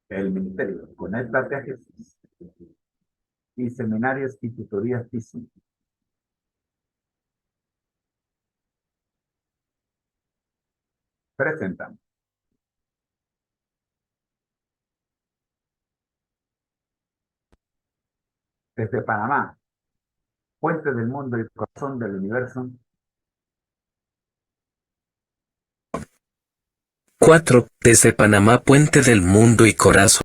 El ministerio, conéctate a Jesús. Y seminarios y tutorías físicas. Presentamos. Desde Panamá, puente del mundo y corazón del universo. 4. Desde Panamá, puente del mundo y corazón.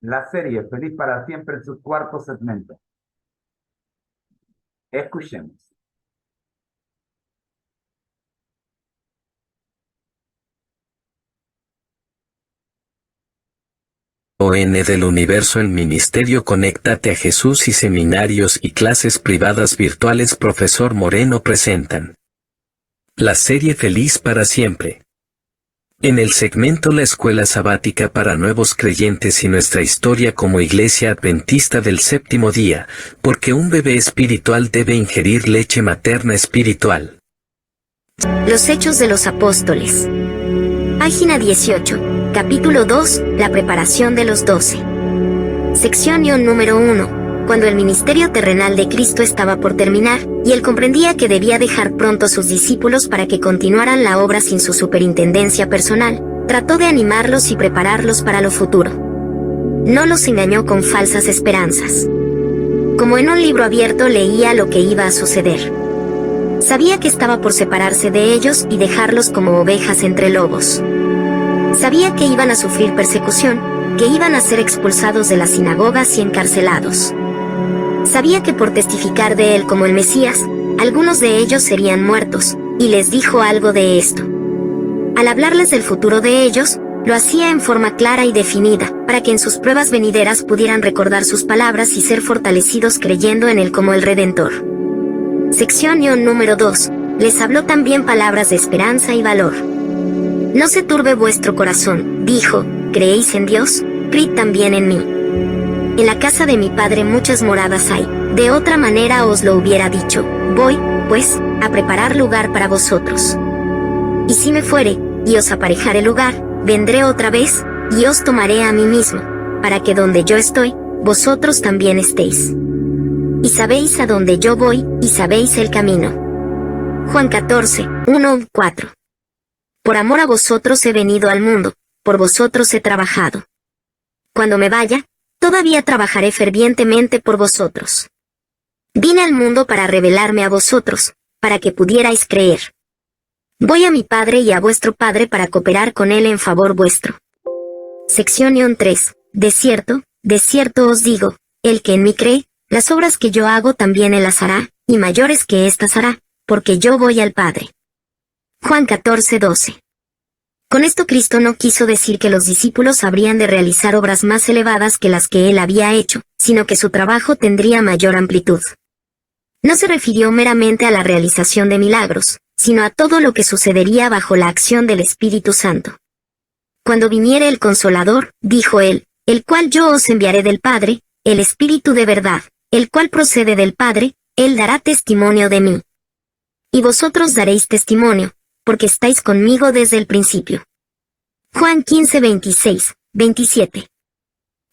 La serie Feliz para siempre en su cuarto segmento. Escuchemos. ON del universo en ministerio, conéctate a Jesús y seminarios y clases privadas virtuales. Profesor Moreno presentan la serie Feliz para siempre. En el segmento La escuela sabática para nuevos creyentes y nuestra historia como Iglesia Adventista del Séptimo Día, porque un bebé espiritual debe ingerir leche materna espiritual. Los Hechos de los Apóstoles. Página 18, capítulo 2, la preparación de los 12. Sección número 1. Cuando el ministerio terrenal de Cristo estaba por terminar, y él comprendía que debía dejar pronto a sus discípulos para que continuaran la obra sin su superintendencia personal, trató de animarlos y prepararlos para lo futuro. No los engañó con falsas esperanzas. Como en un libro abierto, leía lo que iba a suceder. Sabía que estaba por separarse de ellos y dejarlos como ovejas entre lobos. Sabía que iban a sufrir persecución, que iban a ser expulsados de las sinagogas y encarcelados. Sabía que por testificar de él como el Mesías, algunos de ellos serían muertos, y les dijo algo de esto. Al hablarles del futuro de ellos, lo hacía en forma clara y definida, para que en sus pruebas venideras pudieran recordar sus palabras y ser fortalecidos creyendo en él como el Redentor. Sección número 2. Les habló también palabras de esperanza y valor. No se turbe vuestro corazón, dijo, ¿creéis en Dios? Creed también en mí. En la casa de mi Padre muchas moradas hay, de otra manera os lo hubiera dicho. Voy, pues, a preparar lugar para vosotros. Y si me fuere, y os aparejare lugar, vendré otra vez, y os tomaré a mí mismo, para que donde yo estoy, vosotros también estéis. Y sabéis a dónde yo voy, y sabéis el camino. Juan 14, 1-4. Por amor a vosotros he venido al mundo, por vosotros he trabajado. Cuando me vaya, todavía trabajaré fervientemente por vosotros. Vine al mundo para revelarme a vosotros, para que pudierais creer. Voy a mi Padre y a vuestro Padre para cooperar con él en favor vuestro. Sección 3. De cierto os digo, el que en mí cree, las obras que yo hago también él las hará, y mayores que éstas hará, porque yo voy al Padre. Juan 14:12. Con esto Cristo no quiso decir que los discípulos habrían de realizar obras más elevadas que las que él había hecho, sino que su trabajo tendría mayor amplitud. No se refirió meramente a la realización de milagros, sino a todo lo que sucedería bajo la acción del Espíritu Santo. Cuando viniere el Consolador, dijo él, el cual yo os enviaré del Padre, el Espíritu de verdad, el cual procede del Padre, él dará testimonio de mí. Y vosotros daréis testimonio, porque estáis conmigo desde el principio. Juan 15:26, 27.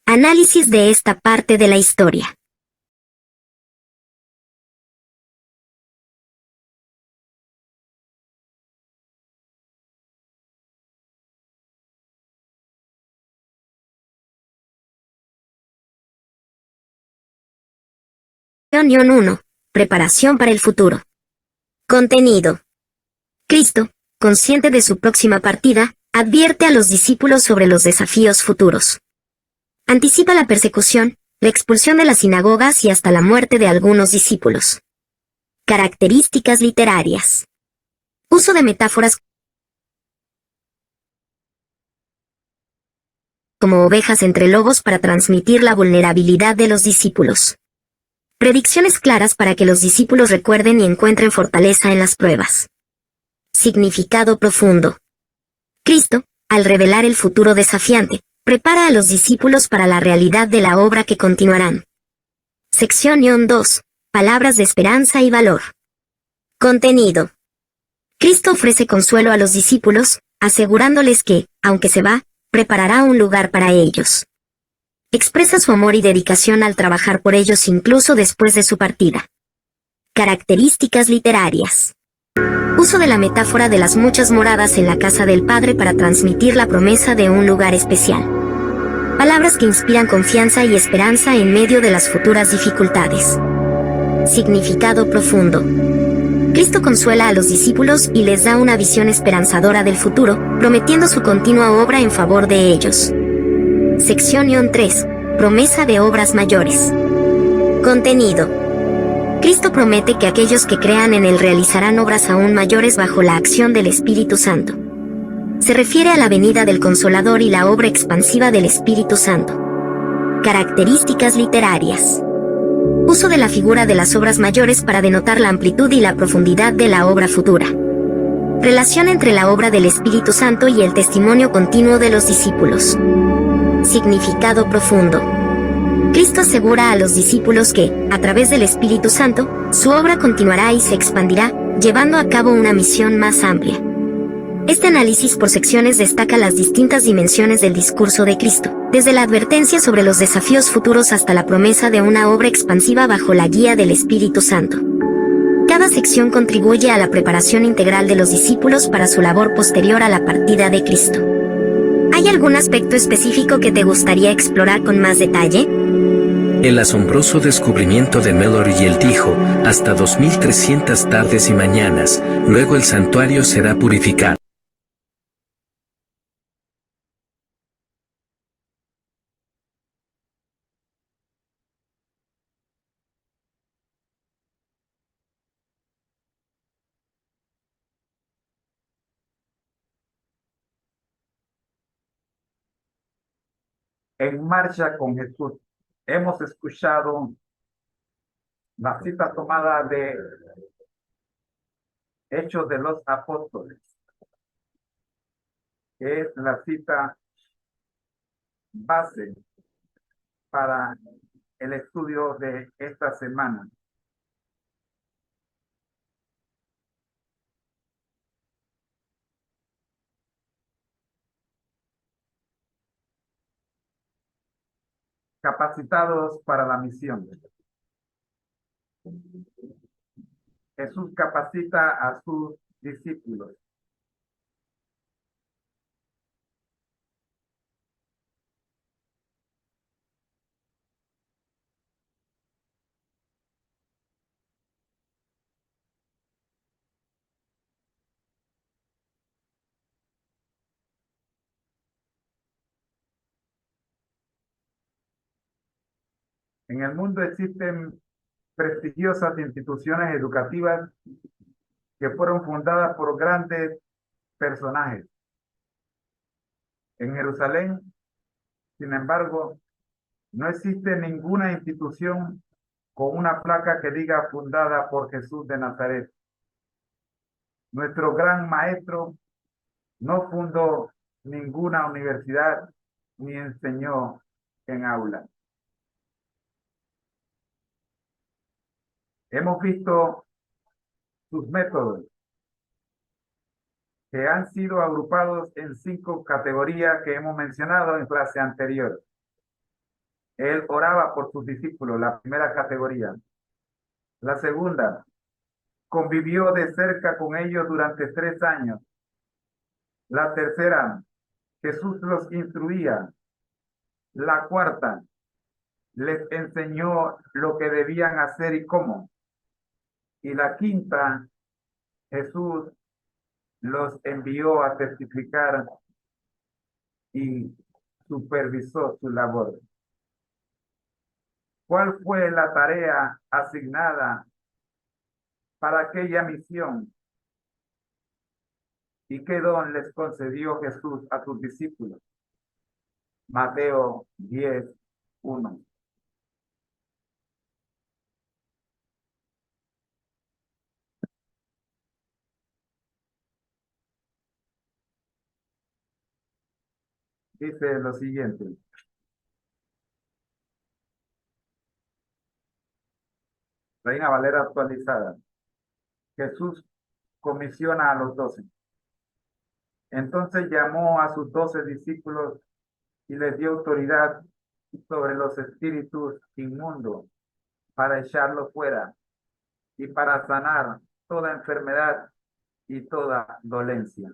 Análisis de esta parte de la historia. Sección 1. Preparación para el futuro. Contenido. Cristo, consciente de su próxima partida, advierte a los discípulos sobre los desafíos futuros. Anticipa la persecución, la expulsión de las sinagogas y hasta la muerte de algunos discípulos. Características literarias. Uso de metáforas como ovejas entre lobos para transmitir la vulnerabilidad de los discípulos. Predicciones claras para que los discípulos recuerden y encuentren fortaleza en las pruebas. Significado profundo. Cristo, al revelar el futuro desafiante, prepara a los discípulos para la realidad de la obra que continuarán. Sección 2. Palabras de esperanza y valor. Contenido. Cristo ofrece consuelo a los discípulos, asegurándoles que, aunque se va, preparará un lugar para ellos. Expresa su amor y dedicación al trabajar por ellos incluso después de su partida. Características literarias. Uso de la metáfora de las muchas moradas en la casa del Padre para transmitir la promesa de un lugar especial. Palabras que inspiran confianza y esperanza en medio de las futuras dificultades. Significado profundo. Cristo consuela a los discípulos y les da una visión esperanzadora del futuro, prometiendo su continua obra en favor de ellos. Sección 3. Promesa de obras mayores. Contenido. Cristo promete que aquellos que crean en Él realizarán obras aún mayores bajo la acción del Espíritu Santo. Se refiere a la venida del Consolador y la obra expansiva del Espíritu Santo. Características literarias. Uso de la figura de las obras mayores para denotar la amplitud y la profundidad de la obra futura. Relación entre la obra del Espíritu Santo y el testimonio continuo de los discípulos. Significado profundo. Cristo asegura a los discípulos que, a través del Espíritu Santo, su obra continuará y se expandirá, llevando a cabo una misión más amplia. Este análisis por secciones destaca las distintas dimensiones del discurso de Cristo, desde la advertencia sobre los desafíos futuros hasta la promesa de una obra expansiva bajo la guía del Espíritu Santo. Cada sección contribuye a la preparación integral de los discípulos para su labor posterior a la partida de Cristo. ¿Hay algún aspecto específico que te gustaría explorar con más detalle? El asombroso descubrimiento de Mallory y él dijo, hasta 2300 tardes y mañanas, luego el santuario será purificado. En marcha con Jesús. Hemos escuchado la cita tomada de Hechos de los Apóstoles, que es la cita base para el estudio de esta semana. Capacitados para la misión. Jesús capacita a sus discípulos. En el mundo existen prestigiosas instituciones educativas que fueron fundadas por grandes personajes. En Jerusalén, sin embargo, no existe ninguna institución con una placa que diga fundada por Jesús de Nazaret. Nuestro gran maestro no fundó ninguna universidad ni enseñó en aula. Hemos visto sus métodos, que han sido agrupados en 5 categorías que hemos mencionado en clase anterior. Él oraba por sus discípulos, la primera categoría. La segunda, convivió de cerca con ellos durante 3 años. La tercera, Jesús los instruía. La cuarta, les enseñó lo que debían hacer y cómo. Y la quinta, Jesús los envió a testificar y supervisó su labor. ¿Cuál fue la tarea asignada para aquella misión? ¿Y qué don les concedió Jesús a sus discípulos? Mateo 10:1. Dice lo siguiente. Reina Valera actualizada. Jesús comisiona a los 12. Entonces llamó a sus 12 discípulos y les dio autoridad sobre los espíritus inmundos para echarlos fuera y para sanar toda enfermedad y toda dolencia.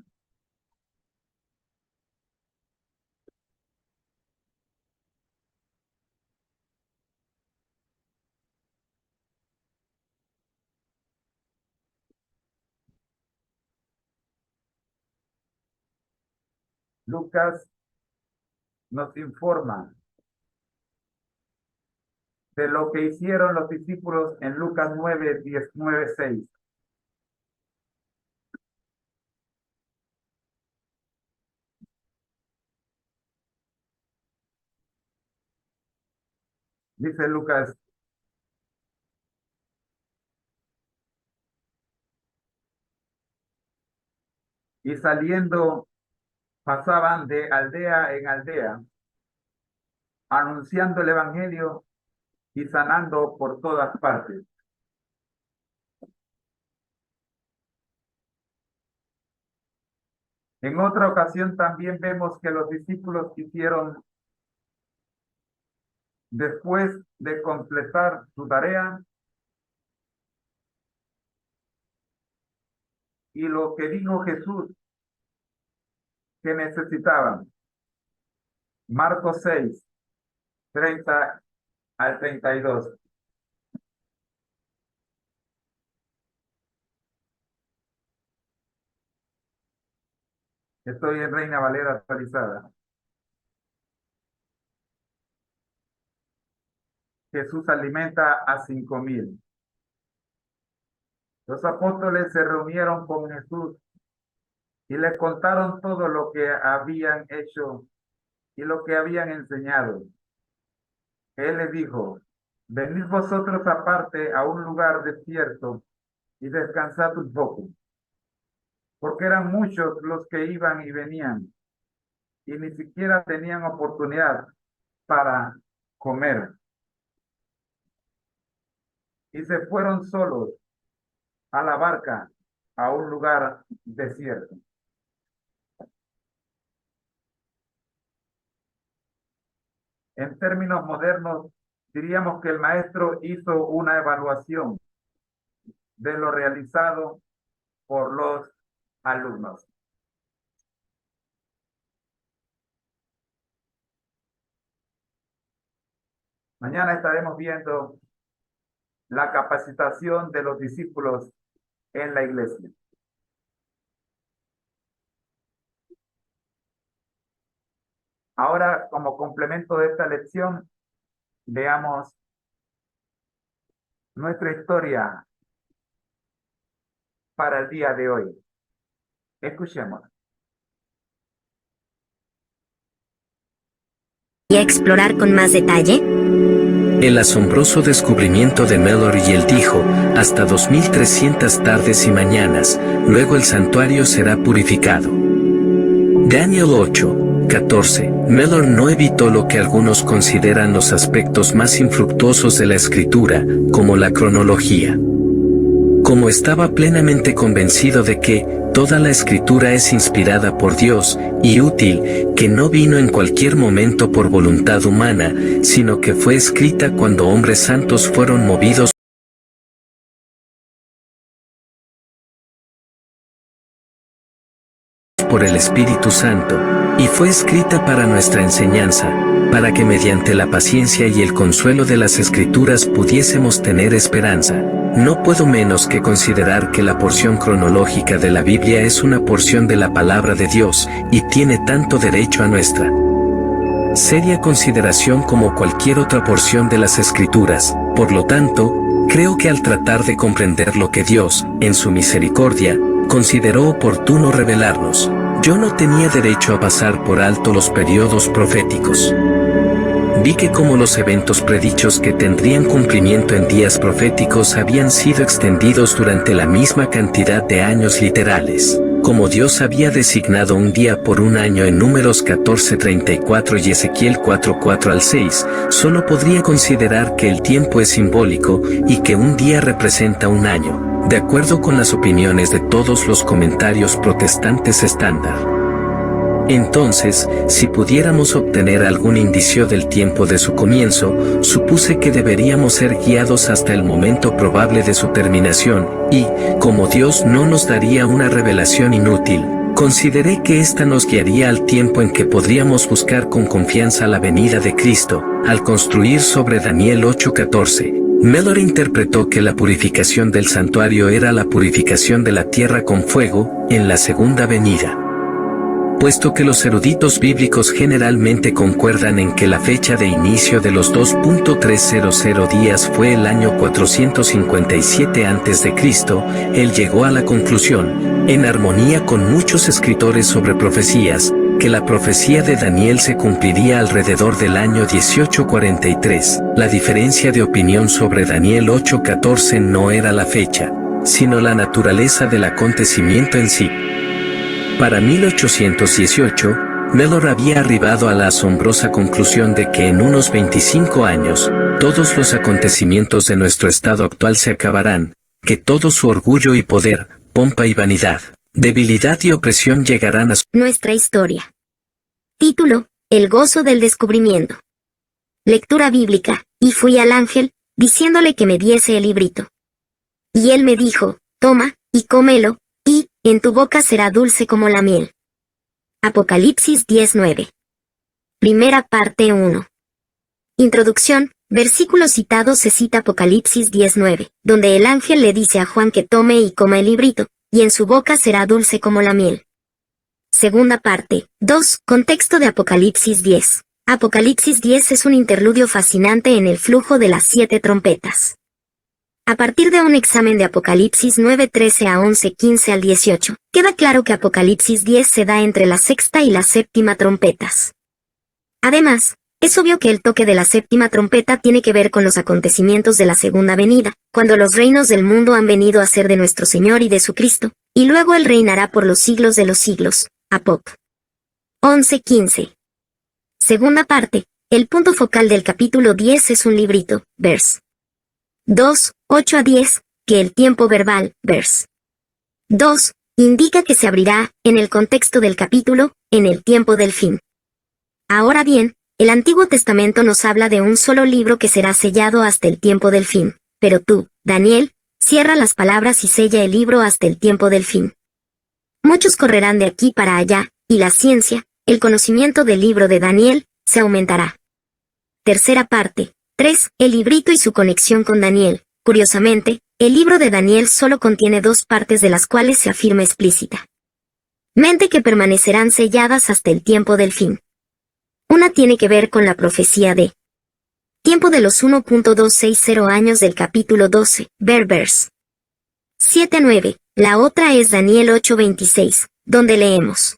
Lucas nos informa de lo que hicieron los discípulos en Lucas 9, 19, 6. Dice Lucas: y saliendo pasaban de aldea en aldea, anunciando el evangelio y sanando por todas partes. En otra ocasión también vemos que los discípulos hicieron, después de completar su tarea y lo que dijo Jesús que necesitaban. Marcos 6, 30 al 32. Estoy en Reina Valera actualizada. Jesús alimenta a 5,000. Los apóstoles se reunieron con Jesús y le contaron todo lo que habían hecho y lo que habían enseñado. Él les dijo: venid vosotros aparte a un lugar desierto y descansad un poco, porque eran muchos los que iban y venían, y ni siquiera tenían oportunidad para comer. Y se fueron solos a la barca a un lugar desierto. En términos modernos, diríamos que el maestro hizo una evaluación de lo realizado por los alumnos. Mañana estaremos viendo la capacitación de los discípulos en la iglesia. Ahora, como complemento de esta lección, veamos nuestra historia para el día de hoy. Escuchemos. ¿Y a explorar con más detalle? El asombroso descubrimiento de Mellor y él dijo: hasta 2300 tardes y mañanas, luego el santuario será purificado. Daniel 8, 14. Mellor no evitó lo que algunos consideran los aspectos más infructuosos de la escritura, como la cronología. Como estaba plenamente convencido de que toda la escritura es inspirada por Dios y útil, que no vino en cualquier momento por voluntad humana, sino que fue escrita cuando hombres santos fueron movidos por el Espíritu Santo, y fue escrita para nuestra enseñanza, para que mediante la paciencia y el consuelo de las Escrituras pudiésemos tener esperanza. No puedo menos que considerar que la porción cronológica de la Biblia es una porción de la palabra de Dios, y tiene tanto derecho a nuestra seria consideración como cualquier otra porción de las Escrituras. Por lo tanto, creo que al tratar de comprender lo que Dios, en su misericordia, consideró oportuno revelarnos, yo no tenía derecho a pasar por alto los periodos proféticos. Vi que como los eventos predichos que tendrían cumplimiento en días proféticos habían sido extendidos durante la misma cantidad de años literales, como Dios había designado un día por un año en Números 14:34 y Ezequiel 4:4 al 6, solo podría considerar que el tiempo es simbólico y que un día representa un año, de acuerdo con las opiniones de todos los comentarios protestantes estándar. Entonces, si pudiéramos obtener algún indicio del tiempo de su comienzo, supuse que deberíamos ser guiados hasta el momento probable de su terminación, y, como Dios no nos daría una revelación inútil, consideré que ésta nos guiaría al tiempo en que podríamos buscar con confianza la venida de Cristo, al construir sobre Daniel 8:14. Mellor interpretó que la purificación del santuario era la purificación de la tierra con fuego, en la segunda venida. Puesto que los eruditos bíblicos generalmente concuerdan en que la fecha de inicio de los 2.300 días fue el año 457 a.C., él llegó a la conclusión, en armonía con muchos escritores sobre profecías, que la profecía de Daniel se cumpliría alrededor del año 1843. La diferencia de opinión sobre Daniel 8:14 no era la fecha, sino la naturaleza del acontecimiento en sí. Para 1818, Mellor había arribado a la asombrosa conclusión de que en unos 25 años, todos los acontecimientos de nuestro estado actual se acabarán, que todo su orgullo y poder, pompa y vanidad, debilidad y opresión llegarán a su... Nuestra historia. Título: El gozo del descubrimiento. Lectura bíblica: Y fui al ángel, diciéndole que me diese el librito. Y él me dijo: Toma, y cómelo, y en tu boca será dulce como la miel. Apocalipsis 10:9. Primera parte 1. Introducción. Versículo citado se cita Apocalipsis 10:9, donde el ángel le dice a Juan que tome y coma el librito, y en su boca será dulce como la miel. Segunda parte. 2. Contexto de Apocalipsis 10. Apocalipsis 10 es un interludio fascinante en el flujo de las 7 trompetas. A partir de un examen de Apocalipsis 9:13 a 11:15 al 18, queda claro que Apocalipsis 10 se da entre la sexta y la séptima trompetas. Además, es obvio que el toque de la séptima trompeta tiene que ver con los acontecimientos de la segunda venida, cuando los reinos del mundo han venido a ser de nuestro Señor y de su Cristo, y luego Él reinará por los siglos de los siglos. Apocalipsis 11:15. Segunda parte. El punto focal del capítulo 10 es un librito, vers. 2, 8 a 10, que el tiempo verbal, vers. 2, indica que se abrirá, en el contexto del capítulo, en el tiempo del fin. Ahora bien, el Antiguo Testamento nos habla de un solo libro que será sellado hasta el tiempo del fin, pero tú, Daniel, cierra las palabras y sella el libro hasta el tiempo del fin. Muchos correrán de aquí para allá, y la ciencia, el conocimiento del libro de Daniel, se aumentará. Tercera parte. 3. El librito y su conexión con Daniel. Curiosamente, el libro de Daniel solo contiene 2 partes de las cuales se afirma explícita. Mente que permanecerán selladas hasta el tiempo del fin. Una tiene que ver con la profecía de tiempo de los 1.260 años del capítulo 12, vers 7-9. La otra es Daniel 8:26, donde leemos: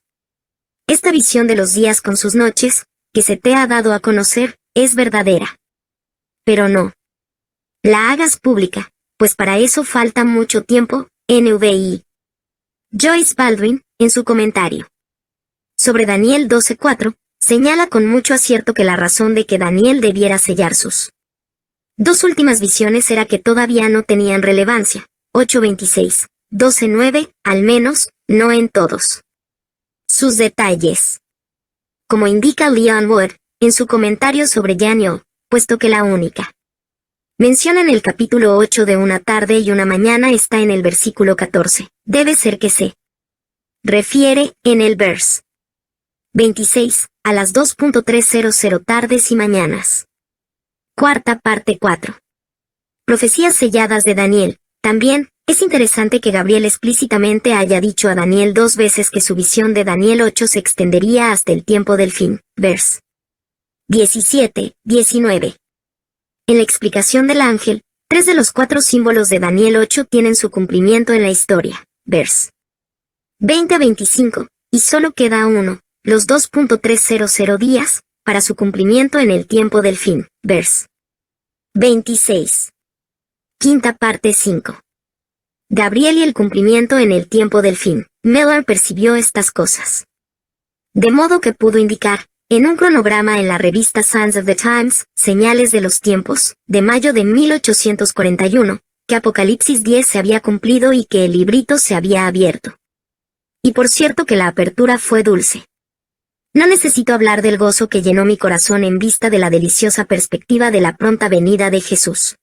Esta visión de los días con sus noches, que se te ha dado a conocer, es verdadera. Pero no la hagas pública, pues para eso falta mucho tiempo. NVI. Joyce Baldwin, en su comentario sobre Daniel 12:4, señala con mucho acierto que la razón de que Daniel debiera sellar sus 2 últimas visiones era que todavía no tenían relevancia. 8:26, 12:9, al menos, no en todos sus detalles. Como indica Leon Wood, en su comentario sobre Daniel, puesto que la única mención en el capítulo 8 de una tarde y una mañana está en el versículo 14, debe ser que se refiere, en el vers 26, a las 2.300 tardes y mañanas. Cuarta parte 4. Profecías selladas de Daniel. También, es interesante que Gabriel explícitamente haya dicho a Daniel 2 veces que su visión de Daniel 8 se extendería hasta el tiempo del fin, vers 17, 19. En la explicación del ángel, 3 de los 4 símbolos de Daniel 8 tienen su cumplimiento en la historia, vers 20 a 25, y solo queda uno, los 2.300 días, para su cumplimiento en el tiempo del fin, vers 26. Quinta parte 5. Gabriel y el cumplimiento en el tiempo del fin. Mellor percibió estas cosas, de modo que pudo indicar, en un cronograma en la revista Signs of the Times, Señales de los Tiempos, de mayo de 1841, que Apocalipsis 10 se había cumplido y que el librito se había abierto. Y por cierto que la apertura fue dulce. No necesito hablar del gozo que llenó mi corazón en vista de la deliciosa perspectiva de la pronta venida de Jesús.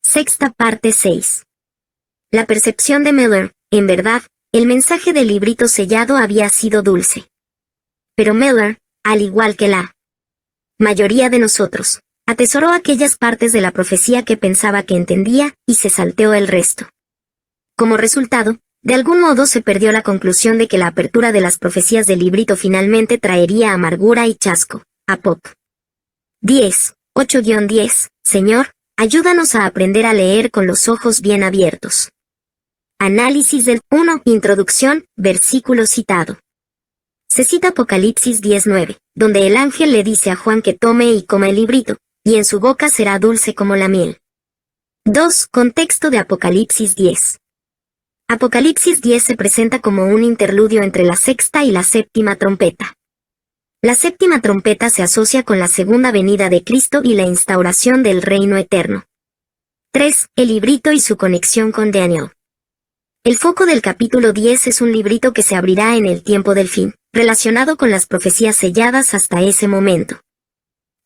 Sexta parte 6. La percepción de Miller, en verdad, el mensaje del librito sellado había sido dulce. Pero Miller, al igual que la mayoría de nosotros, atesoró aquellas partes de la profecía que pensaba que entendía y se salteó el resto. Como resultado, de algún modo se perdió la conclusión de que la apertura de las profecías del librito finalmente traería amargura y chasco. Apop. 10, 8-10, Señor, ayúdanos a aprender a leer con los ojos bien abiertos. Análisis del 1. Introducción, versículo citado. Se cita Apocalipsis 19, donde el ángel le dice a Juan que tome y coma el librito, y en su boca será dulce como la miel. 2. Contexto de Apocalipsis 10. Apocalipsis 10 se presenta como un interludio entre la sexta y la séptima trompeta. La séptima trompeta se asocia con la segunda venida de Cristo y la instauración del reino eterno. 3. El librito y su conexión con Daniel. El foco del capítulo 10 es un librito que se abrirá en el tiempo del fin, relacionado con las profecías selladas hasta ese momento.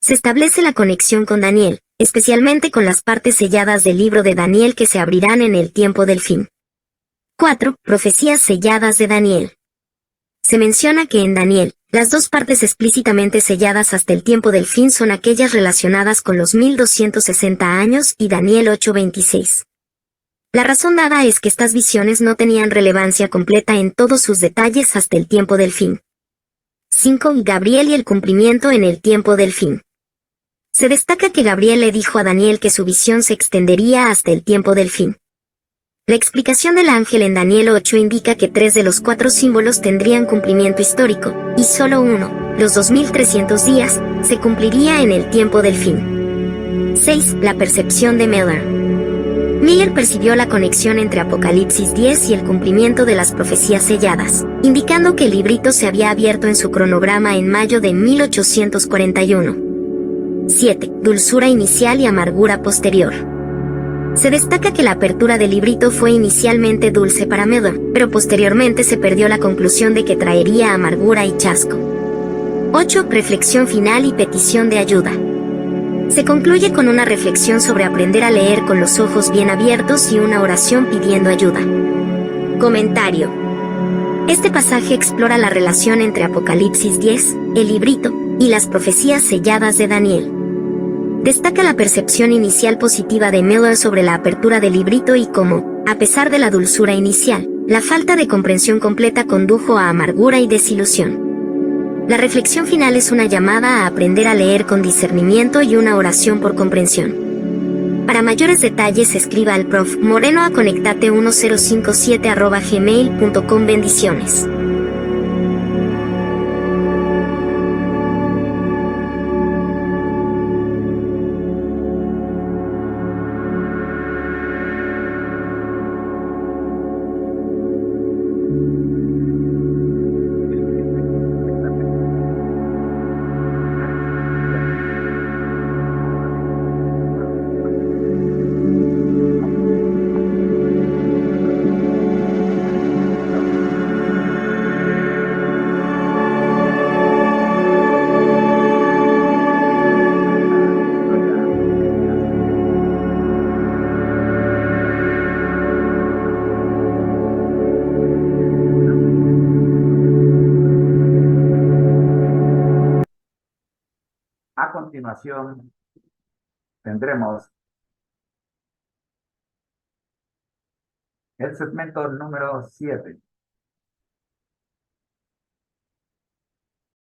Se establece la conexión con Daniel, especialmente con las partes selladas del libro de Daniel que se abrirán en el tiempo del fin. 4. Profecías selladas de Daniel. Se menciona que en Daniel, las dos partes explícitamente selladas hasta el tiempo del fin son aquellas relacionadas con los 1260 años y Daniel 8:26. La razón dada es que estas visiones no tenían relevancia completa en todos sus detalles hasta el tiempo del fin. 5. Gabriel y el cumplimiento en el tiempo del fin. Se destaca que Gabriel le dijo a Daniel que su visión se extendería hasta el tiempo del fin. La explicación del ángel en Daniel 8 indica que 3 de los 4 símbolos tendrían cumplimiento histórico, y solo uno, los 2300 días, se cumpliría en el tiempo del fin. 6. La percepción de Miller. Miller percibió la conexión entre Apocalipsis 10 y el cumplimiento de las profecías selladas, indicando que el librito se había abierto en su cronograma en mayo de 1841. 7. Dulzura inicial y amargura posterior. Se destaca que la apertura del librito fue inicialmente dulce para Miller, pero posteriormente se perdió la conclusión de que traería amargura y chasco. 8. Reflexión final y petición de ayuda. Se concluye con una reflexión sobre aprender a leer con los ojos bien abiertos y una oración pidiendo ayuda. Comentario. Este pasaje explora la relación entre Apocalipsis 10, el librito, y las profecías selladas de Daniel. Destaca la percepción inicial positiva de Miller sobre la apertura del librito y cómo, a pesar de la dulzura inicial, la falta de comprensión completa condujo a amargura y desilusión. La reflexión final es una llamada a aprender a leer con discernimiento y una oración por comprensión. Para mayores detalles escriba al Prof. Moreno a conectate1057@gmail.com. Bendiciones. A continuación, tendremos el segmento número 7.